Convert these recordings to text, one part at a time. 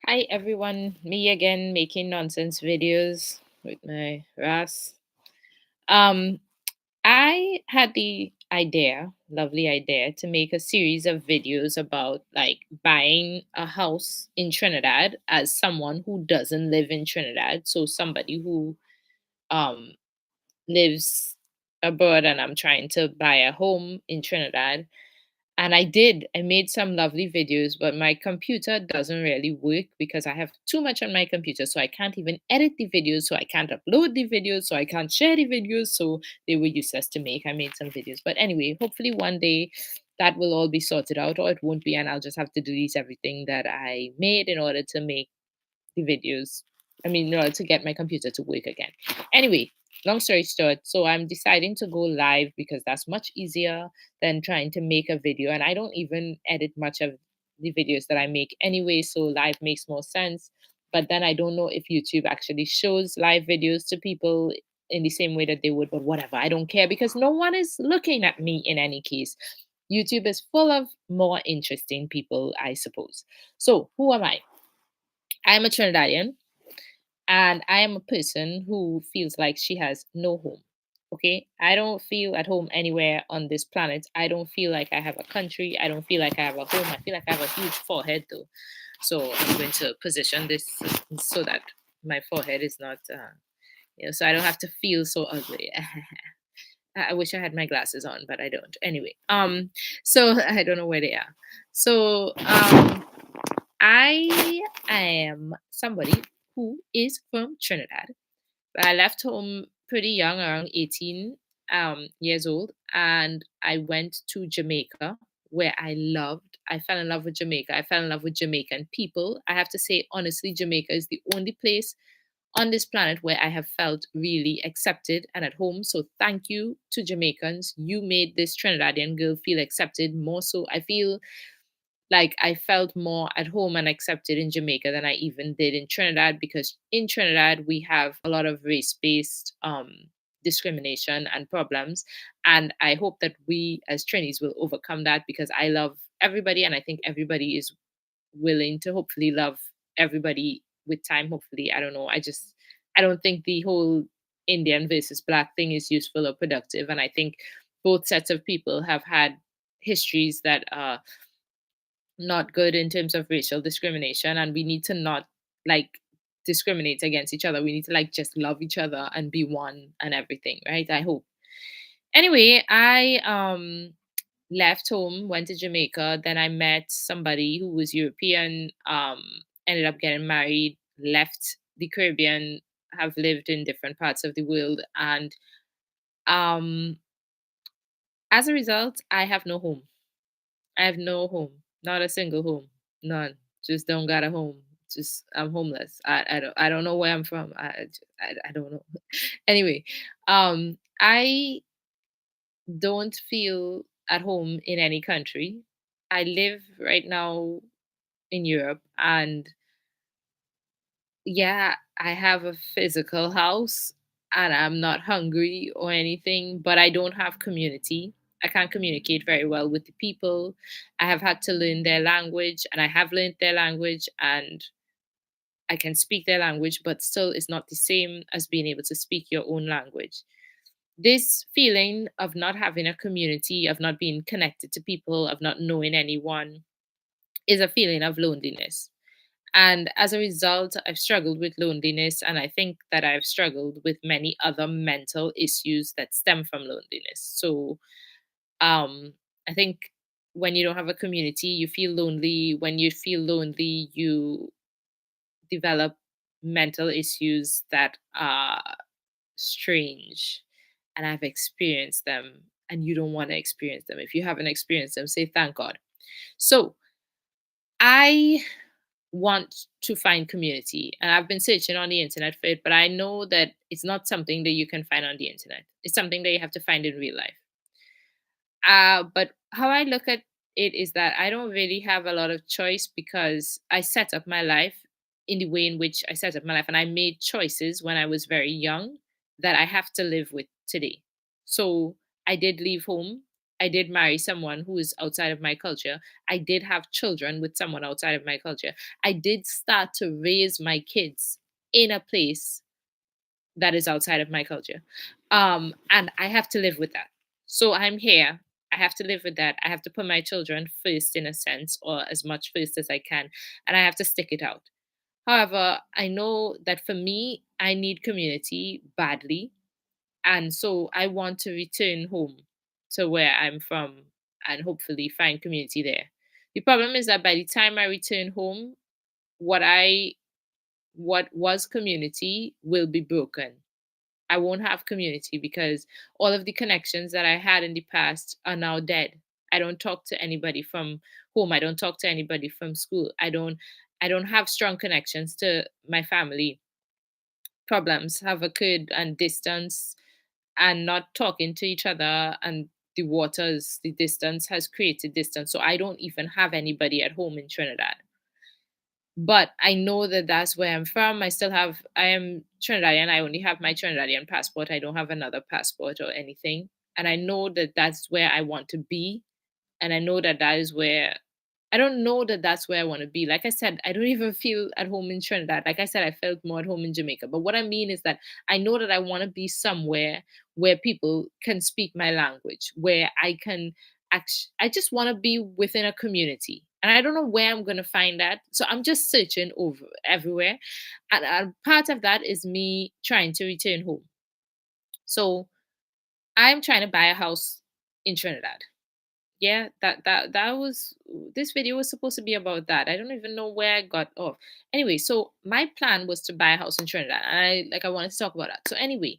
Hi everyone, me again making nonsense videos with my Ras. Um, I had the idea, lovely idea, to make a series of videos about like buying a house in Trinidad as someone who doesn't live in Trinidad. So somebody who um lives abroad and I'm trying to buy a home in Trinidad. And I did. I made some lovely videos, but my computer doesn't really work because I have too much on my computer. So I can't even edit the videos. So I can't upload the videos. So I can't share the videos. So they were useless to make. I made some videos. But anyway, hopefully one day that will all be sorted out, or it won't be. And I'll just have to delete everything that I made in order to make the videos. I mean, in order to get my computer to work again. Anyway, long story short, so I'm deciding to go live because that's much easier than trying to make a video. And I don't even edit much of the videos that I make anyway, so live makes more sense. But then I don't know if YouTube actually shows live videos to people in the same way that they would, but whatever. I don't care because no one is looking at me in any case. YouTube is full of more interesting people, I suppose. So, who am I? I'm a Trinidadian and I am a person who feels like she has no home. Okay. I don't feel at home anywhere on this planet. I don't feel like I have a country. I don't feel like I have a home. I feel like I have a huge forehead though. So I'm going to position this so that my forehead is not, so I don't have to feel so ugly. I wish I had my glasses on, but I don't. Anyway, so I don't know where they are. So, I am somebody who is from Trinidad. I left home pretty young, around 18 years old, and I went to Jamaica where I fell in love with Jamaica. I fell in love with Jamaican people. I have to say, honestly, Jamaica is the only place on this planet where I have felt really accepted and at home. So thank you to Jamaicans. You made this Trinidadian girl feel accepted more so. I feel like I felt more at home and accepted in Jamaica than I even did in Trinidad because in Trinidad we have a lot of race-based discrimination and problems, and I hope that we as Trinis will overcome that because I love everybody and I think everybody is willing to hopefully love everybody with time. Hopefully, I don't know. I don't think the whole Indian versus black thing is useful or productive, and I think both sets of people have had histories that are not good in terms of racial discrimination, and we need to not like discriminate against each other. We need to like just love each other and be one and everything, right? I hope. Anyway, I left home, went to Jamaica, then I met somebody who was European, ended up getting married, left the Caribbean, have lived in different parts of the world, and um as a result, I have no home. I have no home, not a single home, none. Just don't got a home. Just I'm homeless. I don't know where I'm from. I don't know. Anyway, I don't feel at home in any country. I live right now in Europe, and yeah, I have a physical house and I'm not hungry or anything, but I don't have community. I can't communicate very well with the people. I have had to learn their language and I have learned their language and I can speak their language, but still it's not the same as being able to speak your own language. This feeling of not having a community, of not being connected to people, of not knowing anyone is a feeling of loneliness. And as a result, I've struggled with loneliness, and I think that I've struggled with many other mental issues that stem from loneliness. So, I think when you don't have a community, you feel lonely. When you feel lonely, you develop mental issues that are strange. And I've experienced them, and you don't want to experience them. If you haven't experienced them, say thank God. So, I want to find community and I've been searching on the internet for it, but I know that it's not something that you can find on the internet. It's something that you have to find in real life. But how I look at it is that I don't really have a lot of choice because I set up my life in the way in which I set up my life, and I made choices when I was very young that I have to live with today. So I did leave home. I did marry someone who is outside of my culture. I did have children with someone outside of my culture. I did start to raise my kids in a place that is outside of my culture. And I have to live with that. So I'm here. I have to live with that. I have to put my children first in a sense, or as much first as I can, and I have to stick it out. However, I know that for me, I need community badly. And so I want to return home to where I'm from and hopefully find community there. The problem is that by the time I return home, what I what was community will be broken. I won't have community because all of the connections that I had in the past are now dead. I don't talk to anybody from home. I don't talk to anybody from school. I don't have strong connections to my family. Problems have occurred and distance and not talking to each other and the distance has created distance. So I don't even have anybody at home in Trinidad. But I know that that's where I'm from. I am Trinidadian. I only have my Trinidadian passport. I don't have another passport or anything. And I know that that's where I want to be. And I know that that is where I don't know that that's where I want to be. Like I said, I don't even feel at home in Trinidad. Like I said, I felt more at home in Jamaica. But what I mean is that I know that I want to be somewhere where people can speak my language, where I can I just want to be within a community. And I don't know where I'm going to find that. So I'm just searching over everywhere. And part of that is me trying to return home. So I'm trying to buy a house in Trinidad. Yeah, that was this video was supposed to be about that. I don't even know where I got off. Anyway, so my plan was to buy a house in Trinidad, and I wanted to talk about that. So anyway,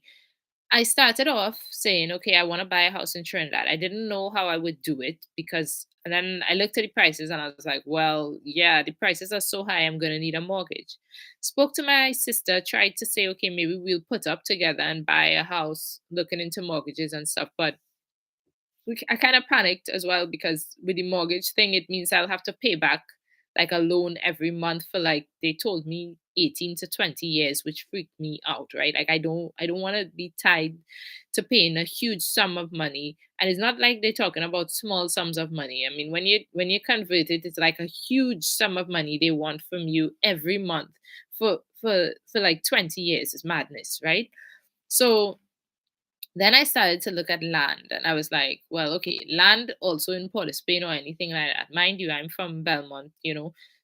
I started off saying, okay, I want to buy a house in Trinidad. I didn't know how I would do it because, and then I looked at the prices and I was like, well, yeah, the prices are so high, I'm gonna need a mortgage. Spoke to my sister, tried to say, okay, maybe we'll put up together and buy a house, looking into mortgages and stuff, but I kind of panicked as well because with the mortgage thing, it means I'll have to pay back like a loan every month for like they told me 18 to 20 years, which freaked me out, right? Like I don't want to be tied to paying a huge sum of money. And it's not like they're talking about small sums of money. I mean, when you convert it, it's like a huge sum of money they want from you every month for like 20 years. It's madness, right? So then I started to look at land and I was like, well, okay, land also in Port of Spain or anything like that. Mind you, I'm from Belmont.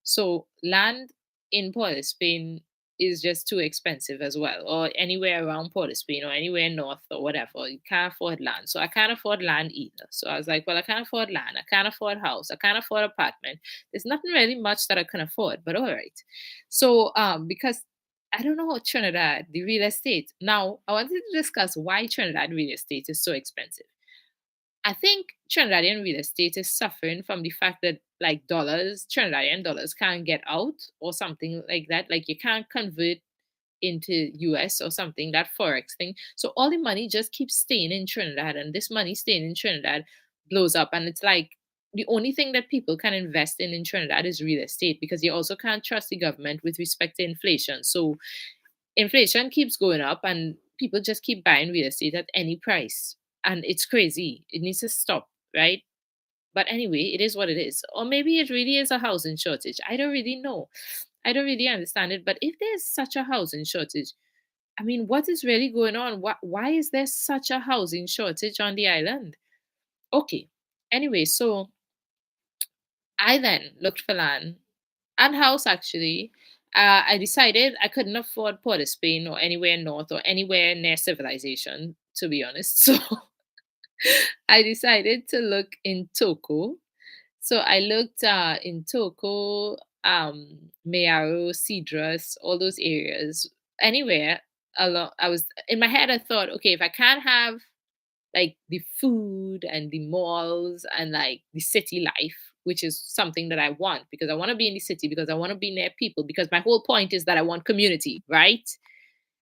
So land in Port of Spain is just too expensive as well, or anywhere around Port of Spain or anywhere north or whatever. You can't afford land. So I can't afford land either. So I was like, well, I can't afford land. I can't afford house. I can't afford apartment. There's nothing really much that I can afford, but all right. So because I don't know about Trinidad, the real estate. Now, I wanted to discuss why Trinidad real estate is so expensive. I think Trinidadian real estate is suffering from the fact that, like dollars, Trinidadian dollars can't get out or something like that. Like you can't convert into US or something, that Forex thing. So all the money just keeps staying in Trinidad, and this money staying in Trinidad blows up. And it's like the only thing that people can invest in Trinidad is real estate because you also can't trust the government with respect to inflation. So inflation keeps going up and people just keep buying real estate at any price. And it's crazy. It needs to stop, right? But anyway, it is what it is. Or maybe it really is a housing shortage. I don't really know. I don't really understand it. But if there's such a housing shortage, I mean, what is really going on? Why is there such a housing shortage on the island? Okay. Anyway, so I then looked for land and house actually. I decided I couldn't afford Port of Spain or anywhere north or anywhere near civilization, to be honest. So I decided to look in Toko. So I looked in Toko, Mayaro, Cedrus, all those areas, anywhere along. I was in my head. I thought, okay, if I can't have like the food and the malls and like the city life, which is something that I want because I want to be in the city because I want to be near people because my whole point is that I want community, right?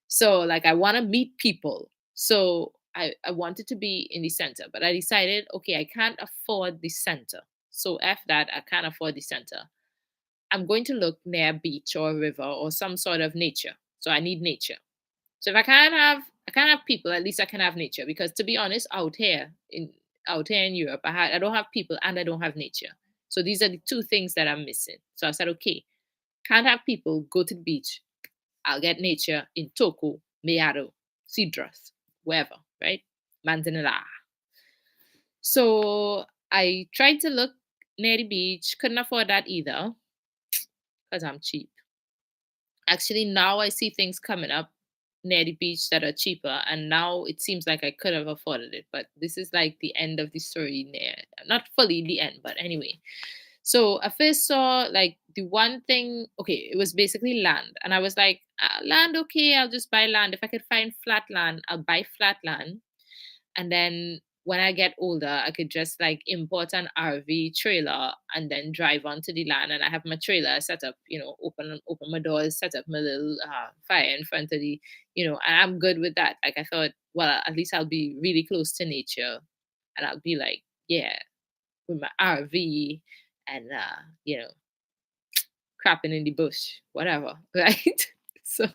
So like I want to meet people. So I wanted to be in the center, but I decided, okay, I can't afford the center. So F that, I can't afford the center. I'm going to look near a beach or a river or some sort of nature. So I need nature. So if I can't have people, at least I can have nature. Because to be honest, out here in out here in Europe, I don't have people and I don't have nature. So these are the two things that I'm missing. So I said, okay, can't have people, go to the beach. I'll get nature in Toko, Meado, Cedros, wherever, right? Manzanilla. So I tried to look near the beach, couldn't afford that either because I'm cheap. Actually, now I see things coming up near the beach that are cheaper, and now it seems like I could have afforded it. But this is like the end of the story, near not fully the end, but anyway. So I first saw like the one thing. Okay, it was basically land, and I was like, land. Okay, I'll just buy land. If I could find flat land, I'll buy flat land, and then when I get older, I could just like import an RV trailer and then drive onto the land. And I have my trailer set up, open my doors, set up my little fire in front of and I'm good with that. Like I thought, well, at least I'll be really close to nature, and I'll be like, yeah, with my RV and crapping in the bush, whatever, right? So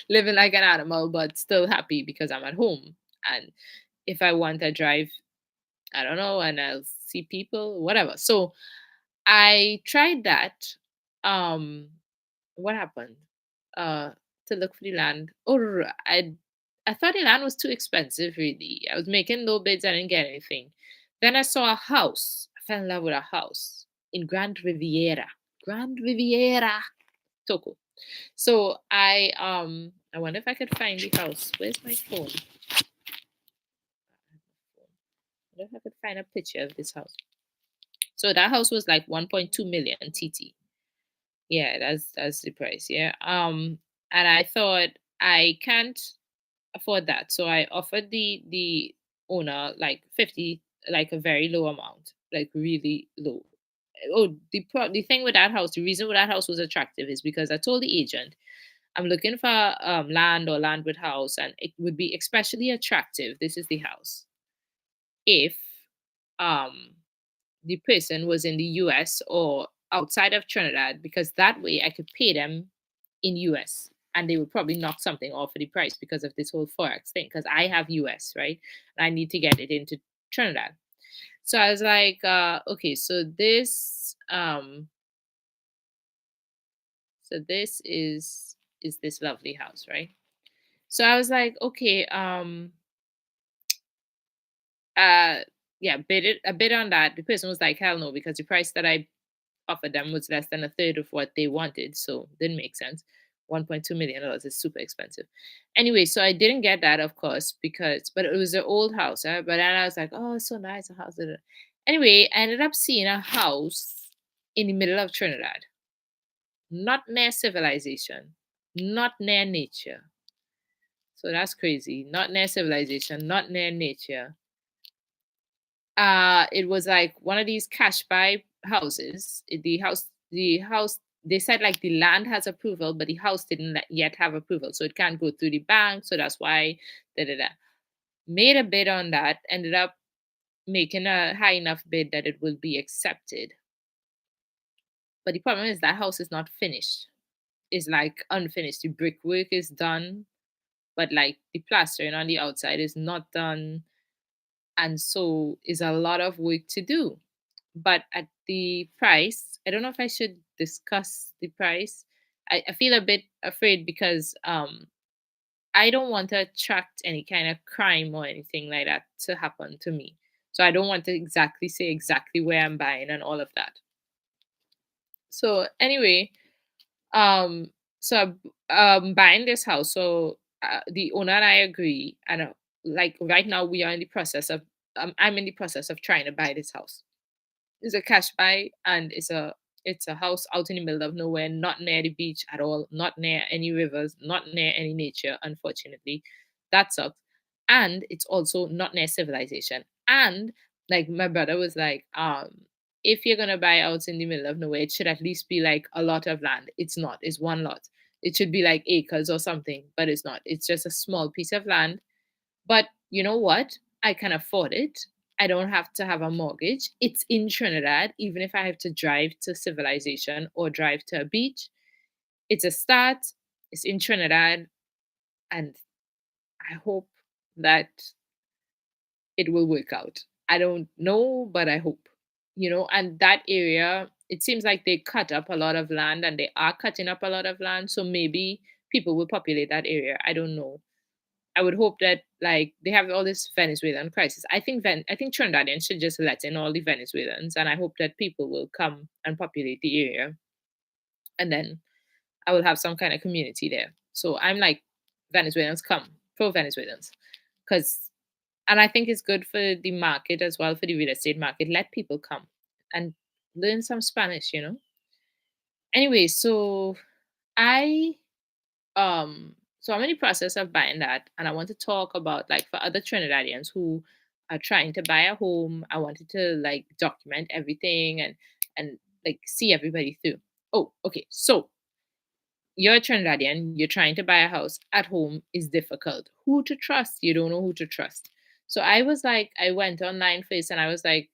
living like an animal, but still happy because I'm at home. And if I want, I drive, I don't know, and I'll see people, whatever. So I tried that. Um, what happened? Uh, to look for the land. I thought the land was too expensive. Really, I was making low bids. I didn't get anything. Then I saw a house. I fell in love with a house in Grand Riviera, Toco. So I wonder if I could find the house. Where's my phone? I wonder if I could find a picture of this house. So that house was like 1.2 million TT. Yeah, that's the price. Yeah. And I thought I can't afford that. So I offered the owner like 50, like a very low amount, like really low. Oh, the thing with that house, the reason why that house was attractive is because I told the agent I'm looking for land or land with house, and it would be especially attractive. This is the house if um the person was in the US or outside of Trinidad, because that way I could pay them in US and they would probably knock something off of the price because of this whole forex thing, because I have US, right? And I need to get it into Trinidad. So I was like, okay, so this is this lovely house, right? So I was like, okay, uh yeah, bid on that. The person was like, hell no, because the price that I offered them was less than a third of what they wanted. So didn't make sense. $1.2 million is super expensive. Anyway, so I didn't get that, of course, but it was an old house. But then I was like, oh, it's so nice, a house. Da, da. Anyway, I ended up seeing a house in the middle of Trinidad, not near civilization, not near nature. So that's crazy. Not near civilization, not near nature. It was like one of these cash buy houses. The house they said like the land has approval, but the house didn't yet have approval, so it can't go through the bank. So that's why da da da. Made a bid on that, ended up making a high enough bid that it will be accepted. But the problem is that house is not finished. It's like unfinished. The brickwork is done, but like the plastering on the outside is not done, and so is a lot of work to do. But at the price, I don't know if I should discuss the price. I feel a bit afraid because I don't want to attract any kind of crime or anything like that to happen to me. So I don't want to exactly say exactly where I'm buying and all of that. So anyway, um, so I'm buying this house. So the owner and I agree, and like right now we are in the process of I'm in the process of trying to buy this house. It's a cash buy, and it's a house out in the middle of nowhere, not near the beach at all, not near any rivers, not near any nature, unfortunately. That sucks. And it's also not near civilization. And like my brother was like, if you're gonna buy out in the middle of nowhere, it should at least be like a lot of land. It's not, it's one lot. It should be like acres or something, but it's not. It's just a small piece of land, but you know what? I can afford it. I don't have to have a mortgage. It's in Trinidad, even if I have to drive to civilization or drive to a beach. It's a start. It's in Trinidad. And I hope that it will work out. I don't know, but I hope. And that area, it seems like they cut up a lot of land and they are cutting up a lot of land. So maybe people will populate that area. I don't know. I would hope that like they have all this Venezuelan crisis. I think Trinidadians should just let in all the Venezuelans, and I hope that people will come and populate the area, and then I will have some kind of community there. So I'm like, Venezuelans come, pro Venezuelans, because and I think it's good for the market as well, for the real estate market. Let people come and learn some Spanish. Anyway, so I so I'm in the process of buying that, and I want to talk about like for other Trinidadians who are trying to buy a home. I wanted to like document everything and like see everybody through. Oh, okay. So you're a Trinidadian, you're trying to buy a house at home is difficult. Who to trust? You don't know who to trust. So I was like, I went online first and I was like,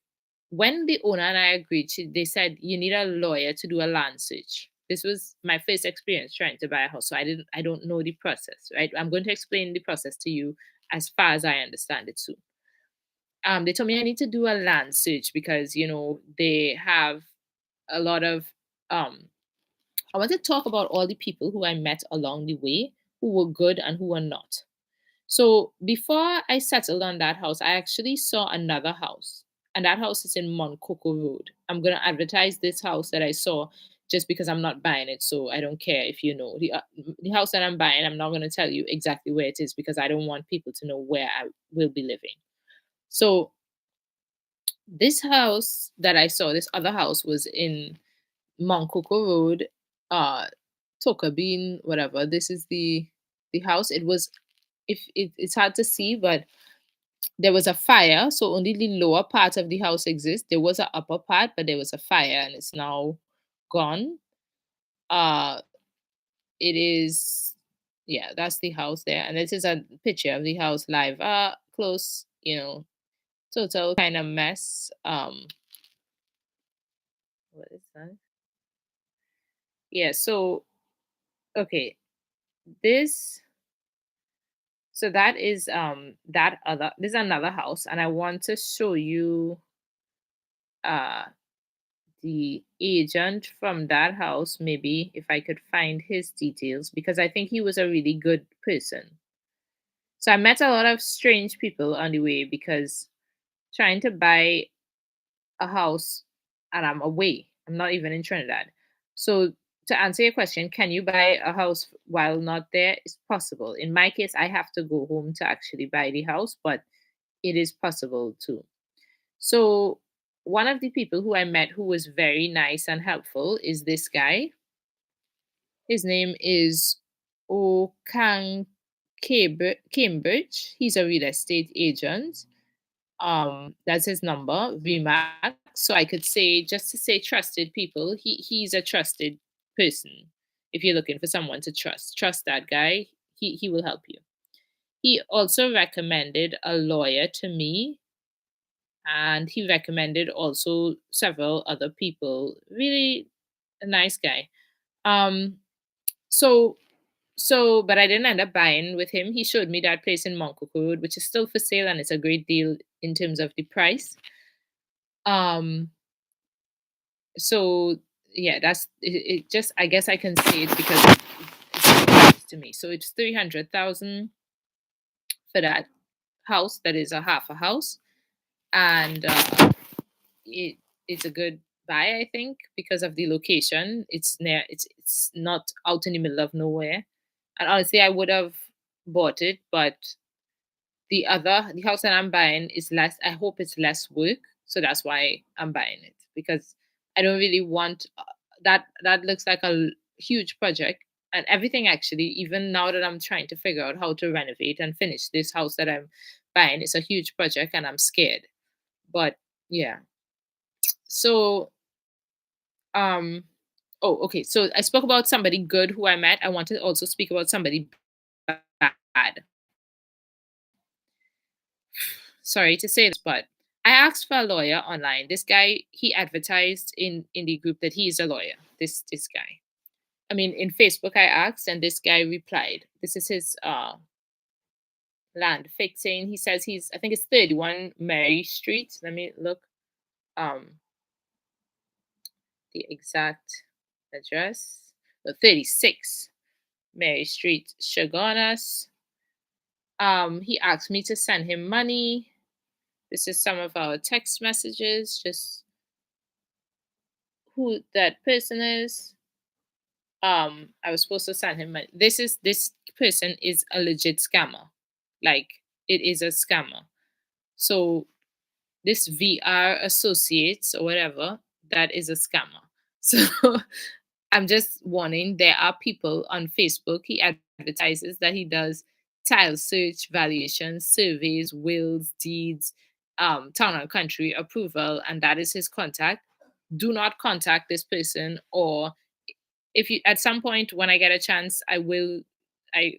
when the owner and I agreed, they said you need a lawyer to do a land search. This was my first experience trying to buy a house. So I don't know the process, right? I'm going to explain the process to you as far as I understand it too. They told me I need to do a land search because, they have a lot of um I want to talk about all the people who I met along the way who were good and who were not. So before I settled on that house, I actually saw another house, and that house is in Montcoco Road. I'm going to advertise this house that I saw just because I'm not buying it. So I don't care if you know the house that I'm buying. I'm not going to tell you exactly where it is because I don't want people to know where I will be living. So this house that I saw, this other house was in Montcoco Road, uh, Toka Bean, whatever. This is the house. It was if it's hard to see, but there was a fire, so only the lower part of the house exists. There was an upper part, but there was a fire, and it's now gone. Uh, it is, yeah, that's the house there, and this is a picture of the house live, close, total kind of mess. What is that? Yeah, so okay, this so that is that other this is another house, and I want to show you uh the agent from that house, maybe if I could find his details, because I think he was a really good person. So I met a lot of strange people on the way because trying to buy a house and I'm away. I'm not even in Trinidad. So to answer your question, can you buy a house while not there? It's possible. In my case, I have to go home to actually buy the house, but it is possible too. So one of the people who I met who was very nice and helpful is this guy. His name is Okang Cambridge. He's a real estate agent. That's his number, VMAX. So I could say, just to say trusted people, he's a trusted person. If you're looking for someone to trust that guy. He will help you. He also recommended a lawyer to me, and he recommended also several other people. Really a nice guy. Um, so but I didn't end up buying with him. He showed me that place in Montcoco Road, which is still for sale, and it's a great deal in terms of the price. Um, so yeah, that's it. Just I guess I can say it because it's close to me. So it's 300,000 for that house. That is a half a house, and it it's a good buy, I think, because of the location. It's near. It's not out in the middle of nowhere. And honestly, I would have bought it, but the house that I'm buying is less. I hope it's less work, so that's why I'm buying it because I don't really want that. That looks like a huge project, and everything actually. Even now that I'm trying to figure out how to renovate and finish this house that I'm buying, it's a huge project, and I'm scared. But yeah, so um. Oh, okay. So I spoke about somebody good who I met. I want to also speak about somebody bad. Sorry to say this, but I asked for a lawyer online. This guy, he advertised in the group that he's a lawyer. This guy. I mean, in Facebook, I asked, and this guy replied. This is his land fixing. He says he's, I think it's 31 Mary Street. Let me look um the exact address. 36 Mary Street, Chagonas. He asked me to send him money. This is some of our text messages, just who that person is. I was supposed to send him money. This person is a legit scammer. Like, it is a scammer. So this VR associates or whatever, that is a scammer. So I'm just warning, there are people on Facebook. He advertises that he does tile search, valuations, surveys, wills, deeds, town and country approval, and that is his contact. Do not contact this person, or if you, at some point when I get a chance, I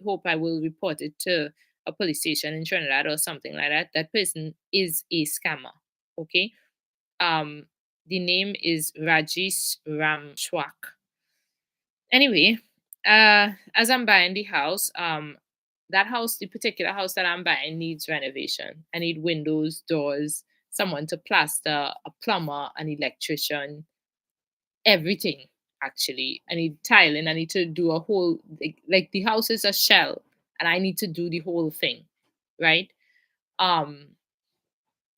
hope I will report it to a police station in Trinidad or something like that. That person is a scammer. Okay. Um the name is Rajesh Ramshwak. Anyway, as I'm buying the house, that house, the particular house that I'm buying, needs renovation. I need windows, doors, someone to plaster, a plumber, an electrician, everything. Actually, I need tiling. I need to do a whole, like the house is a shell, and I need to do the whole thing, right? Um,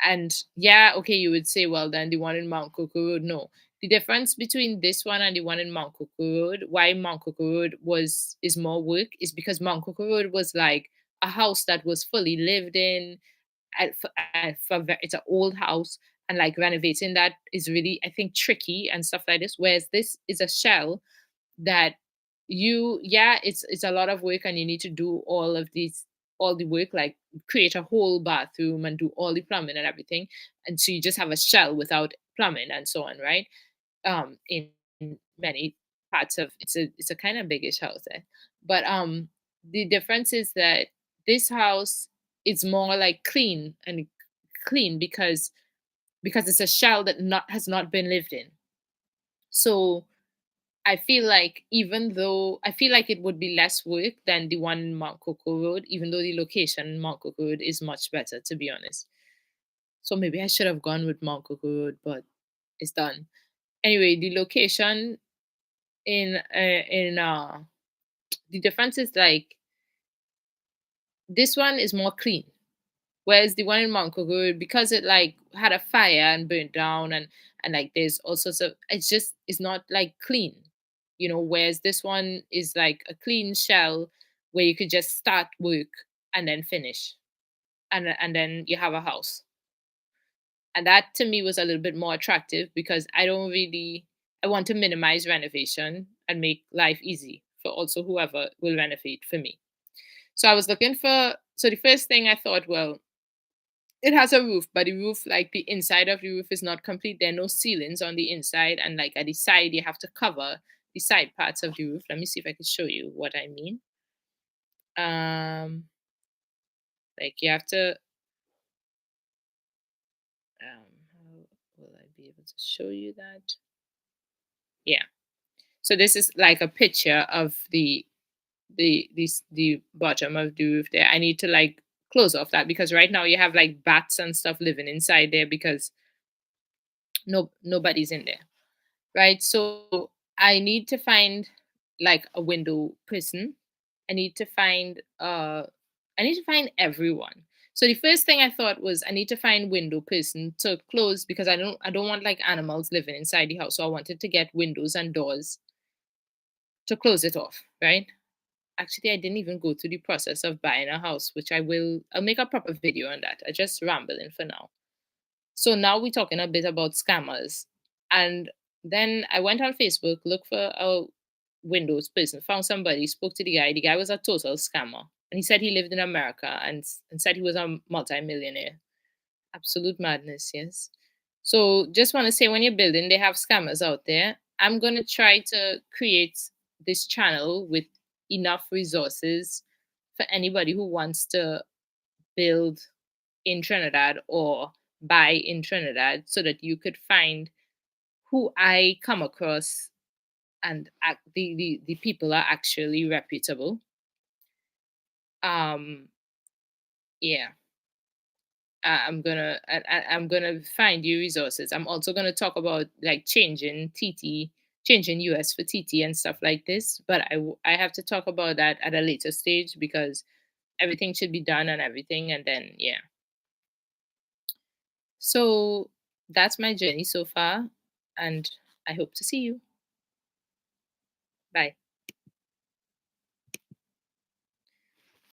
and yeah, okay, you would say, well, then the one in Mount Coco Road, no. The difference between this one and the one in Mount Coco Road, why Mount Coco Road is more work, is because Mount Coco Road was like a house that was fully lived in. It's an old house, and like renovating that is really, I think, tricky and stuff like this. Whereas this is a shell that yeah, it's a lot of work, and you need to do all the work, like create a whole bathroom and do all the plumbing and everything, and so you just have a shell without plumbing and so on, right? In many parts of, it's a kind of biggish house there, but the difference is that this house is more like clean because it's a shell that not has not been lived in. So I feel like, even though I feel like it would be less work than the one in Mount Coco Road, even though the location in Mount Coco Road is much better, to be honest. So maybe I should have gone with Mount Coco Road, but it's done. Anyway, the location in the difference is like this one is more clean. Whereas the one in Mount Coco, because it like had a fire and burnt down, and like there's all sorts of, it's not like clean, whereas this one is like a clean shell where you could just start work and then finish, and then you have a house. And that to me was a little bit more attractive, because I want to minimize renovation and make life easy for also whoever will renovate for me. So I was looking for, so the first thing I thought, well, it has a roof, but the roof, like the inside of the roof, is not complete. There are no ceilings on the inside, and like at the side, you have to cover the side parts of the roof. Let me see if I can show you what I mean. Um, like you have to. How will I be able to show you that? Yeah. So this is like a picture of the bottom of the roof there. I need to like close off that, because right now you have like bats and stuff living inside there, because nobody's in there, right? So I need to find like a window person. I need to find everyone. So the first thing I thought was, I need to find window person to close, because I don't want like animals living inside the house. So I wanted to get windows and doors to close it off, right? Actually, I didn't even go through the process of buying a house, which I'll make a proper video on that. I just rambling for now. So now we're talking a bit about scammers. And then I went on Facebook, looked for a Windows person, found somebody, spoke to the guy. The guy was a total scammer. And he said he lived in America, and said he was a multimillionaire. Absolute madness, yes. So just want to say, when you're building, they have scammers out there. I'm going to try to create this channel with enough resources for anybody who wants to build in Trinidad or buy in Trinidad, so that you could find who I come across, and the people are actually reputable. Um, Yeah. I'm gonna find you resources. I'm also gonna talk about like changing TT, changing US for TT and stuff like this. But I have to talk about that at a later stage because everything should be done and everything, and then yeah. So that's my journey so far, and I hope to see you. Bye.